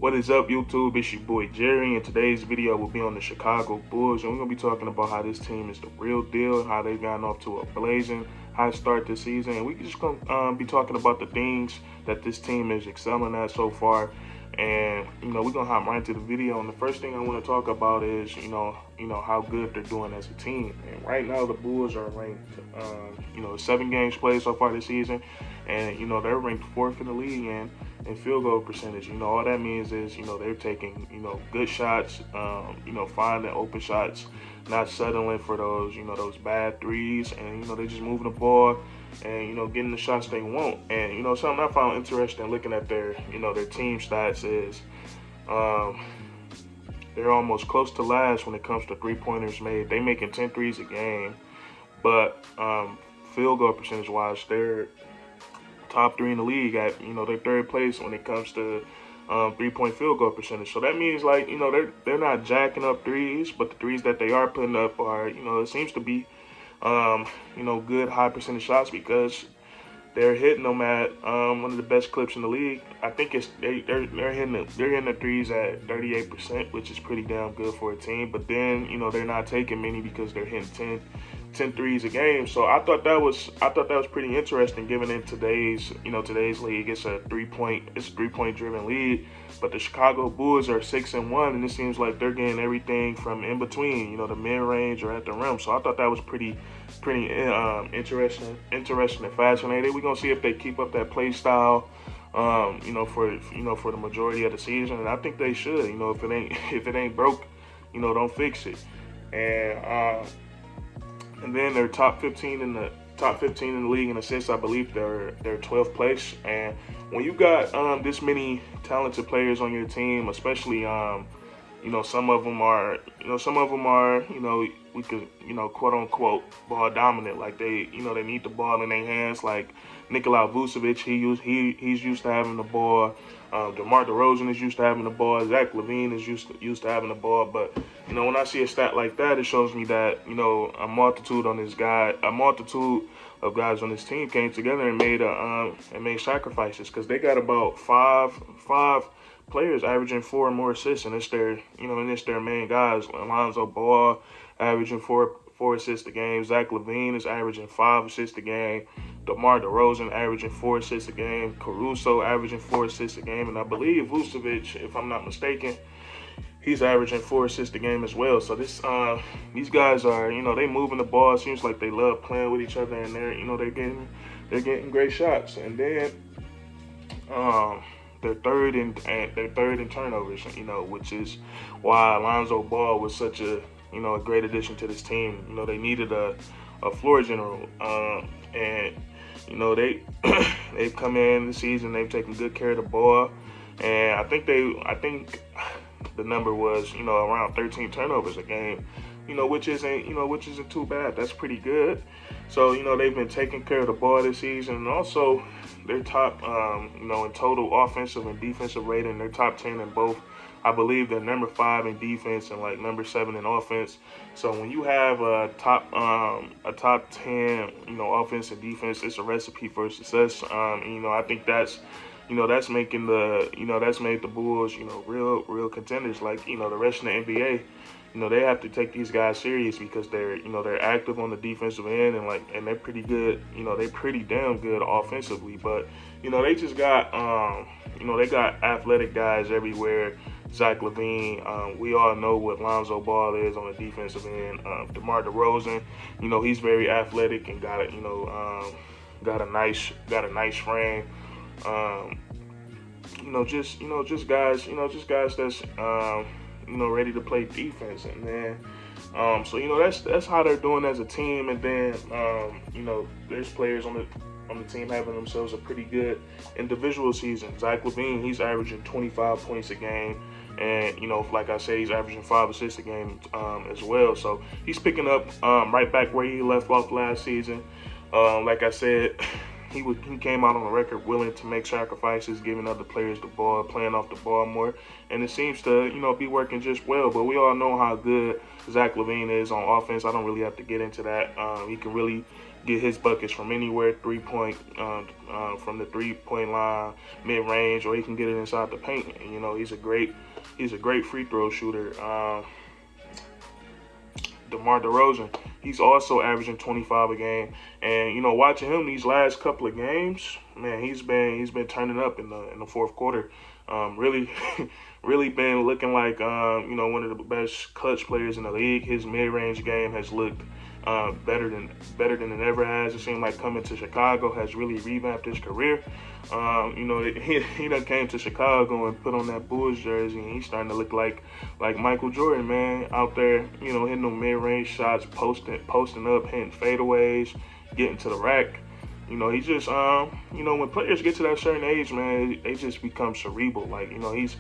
What is up, YouTube? It's your boy Jerry, and today's video will be on the Chicago Bulls, and we're gonna be talking about how this team is the real deal, how they've gotten off to a blazing high start this season, and we just gonna be talking about the things that this team is excelling at so far. And we're gonna hop right into the video. And the first thing I want to talk about is how good they're doing as a team. And right now the Bulls are ranked 7 games played so far this season, and they're ranked 4th in the league in field goal percentage. All that means is they're taking good shots, finding open shots, not settling for those bad threes, and they're just moving the ball and getting the shots they want. And something I found interesting looking at their team stats is they're almost close to last when it comes to 3-pointers made. They making 10 threes a game, but field goal percentage wise, they're top 3 in the league at they're 3rd place when it comes to 3-point field goal percentage. So that means they're not jacking up threes, but the threes that they are putting up are it seems to be good high percentage shots, because they're hitting them at one of the best clips in the league. I think they're hitting the threes at 38%, which is pretty damn good for a team. But then they're not taking many because they're hitting 10 threes a game. So I thought that was pretty interesting, given in today's league. It's a 3-point driven league, but the Chicago Bulls are 6-1, and it seems like they're getting everything from in between, the mid range or at the rim. So I thought that was pretty interesting and fascinating. We're gonna see if they keep up that play style for the majority of the season, and I think they should. If it ain't broke, don't fix it. And then they're top 15 in the league in assists. I believe they're 12th place. And when you got this many talented players on your team, especially some of them are we could quote unquote ball dominant, like they need the ball in their hands, like Nikola Vucevic. He's used to having the ball. DeMar is used to having the ball. Zach LaVine is used to having the ball. But when I see a stat like that, it shows me that a multitude of guys on this team came together and made sacrifices, because they got about five players averaging 4 or more assists, and it's their main guys. Lonzo Ball averaging four assists a game. Zach LaVine is averaging 5 assists a game. DeMar averaging 4 assists a game. Caruso averaging 4 assists a game, and I believe Vucevic, if I'm not mistaken, he's averaging 4 assists a game as well. So these guys are they moving the ball. It seems like they love playing with each other, and they're getting great shots. And then they're third in turnovers, which is why Lonzo Ball was such a great addition to this team. They needed a floor general, and they've come in this season. They've taken good care of the ball, and I think the number was around 13 turnovers a game, which isn't too bad. That's pretty good. So they've been taking care of the ball this season, and also they're top in total offensive and defensive rating. They're top 10 in both. I believe they're number 5 in defense and number 7 in offense. So when you have a top 10 offense and defense, it's a recipe for success. I think that's making that's made the Bulls real contenders. Like the rest of the NBA, they have to take these guys serious, because they're active on the defensive end, and they're pretty good. They're pretty damn good offensively. But they just got they got athletic guys everywhere. Zach LaVine, we all know what Lonzo Ball is on the defensive end. DeMar DeRozan, he's very athletic and got a nice frame. Just guys that's ready to play defense. And then that's how they're doing as a team. And then there's players on the team having themselves a pretty good individual season. Zach LaVine, he's averaging 25 points a game, and like I said, he's averaging 5 assists a game as well. So he's picking up right back where he left off last season. Like I said, he came out on the record willing to make sacrifices, giving other players the ball, playing off the ball more, and it seems to be working just well. But we all know how good Zach LaVine is on offense. I don't really have to get into that. He can really get his buckets from anywhere, 3-point, from the 3-point line, mid range, or he can get it inside the paint. And, you know, he's a great free throw shooter. DeMar DeRozan, he's also averaging 25 a game, and you know, watching him these last couple of games, man, he's been turning up in the fourth quarter. Really, really been looking like you know, one of the best clutch players in the league. His mid-range game has looked better than it ever has. It seemed like coming to Chicago has really revamped his career. You know, he done came to Chicago and put on that Bulls jersey, and he's starting to look like Michael Jordan, man, out there, you know, hitting them mid-range shots, posting up, hitting fadeaways, getting to the rack. You know, he just, you know, when players get to that certain age, man, they just become cerebral. Like, you know, he's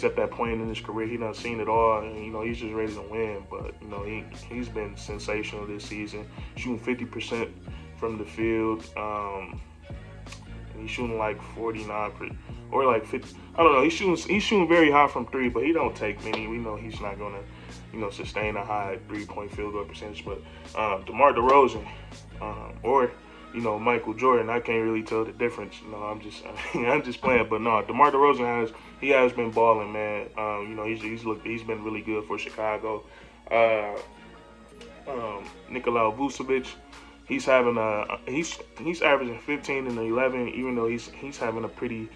at that point in his career, he done seen it all, and, you know, he's just ready to win. But, you know, he's been sensational this season, shooting 50% from the field. He's shooting like 49 or like 50. I don't know. He's shooting very high from three, but he don't take many. We know he's not gonna, you know, sustain a high 3-point field goal percentage. But DeMar DeRozan, or you know, Michael Jordan, I can't really tell the difference. You know, I'm just playing. But no, DeMar DeRozan has been balling, man. You know, he's been really good for Chicago. Nikola Vucevic, he's averaging 15 and 11, even though he's having a pretty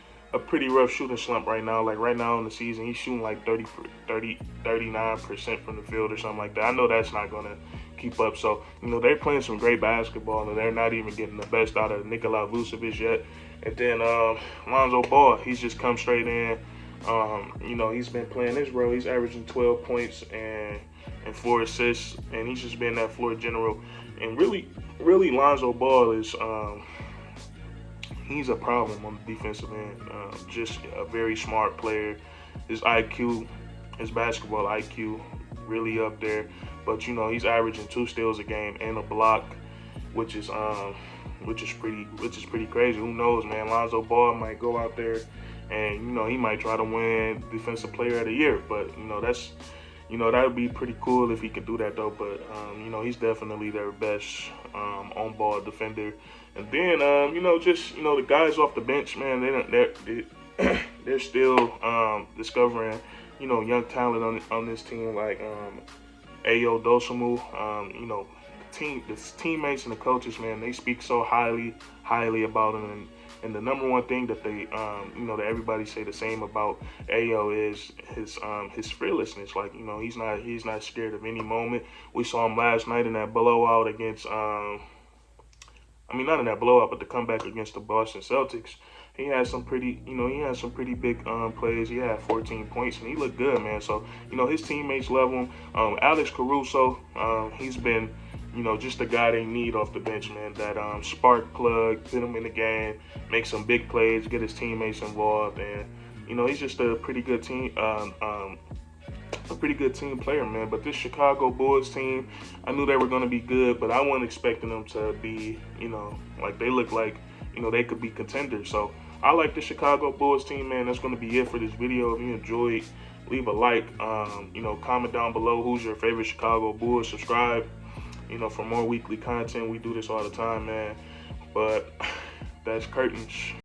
rough shooting slump right now. Like right now in the season, he's shooting like 39% from the field or something like that. I know that's not gonna keep up. So, you know, they're playing some great basketball, and they're not even getting the best out of Nikola Vucevic yet. And then Lonzo Ball, he's just come straight in. You know, he's been playing his role. He's averaging 12 points and 4 assists, and he's just been that floor general. And really, Lonzo Ball is he's a problem on the defensive end. Just a very smart player. His IQ, his basketball IQ, really up there. But you know, he's averaging 2 steals a game and a block, which is pretty crazy. Who knows, man? Lonzo Ball might go out there and, you know, he might try to win Defensive Player of the Year. But you know, that would be pretty cool if he could do that, though. But you know, he's definitely their best on-ball defender. And then you know, just, you know, the guys off the bench, man, they're still discovering, you know, young talent on this team, like Ayo Dosunmu. You know, the teammates and the coaches, man, they speak so highly about him. And the number one thing that they, you know, that everybody say the same about Ayo is his fearlessness. Like, you know, he's not scared of any moment. We saw him last night in that blowout against, I mean, not in that blowout, but the comeback against the Boston Celtics. He had some pretty big plays. He had 14 points, and he looked good, man. So, you know, his teammates love him. Alex Caruso, he's been, you know, just the guy they need off the bench, man. That spark plug, put him in the game, make some big plays, get his teammates involved, and, you know, he's just a pretty good team player, man. But this Chicago Bulls team, I knew they were going to be good, but I wasn't expecting them to be, you know, like they look like, you know, they could be contenders. So I like the Chicago Bulls team, man. That's going to be it for this video. If you enjoyed, leave a like, you know, comment down below who's your favorite Chicago Bulls. Subscribe, you know, for more weekly content. We do this all the time, man. But that's curtains.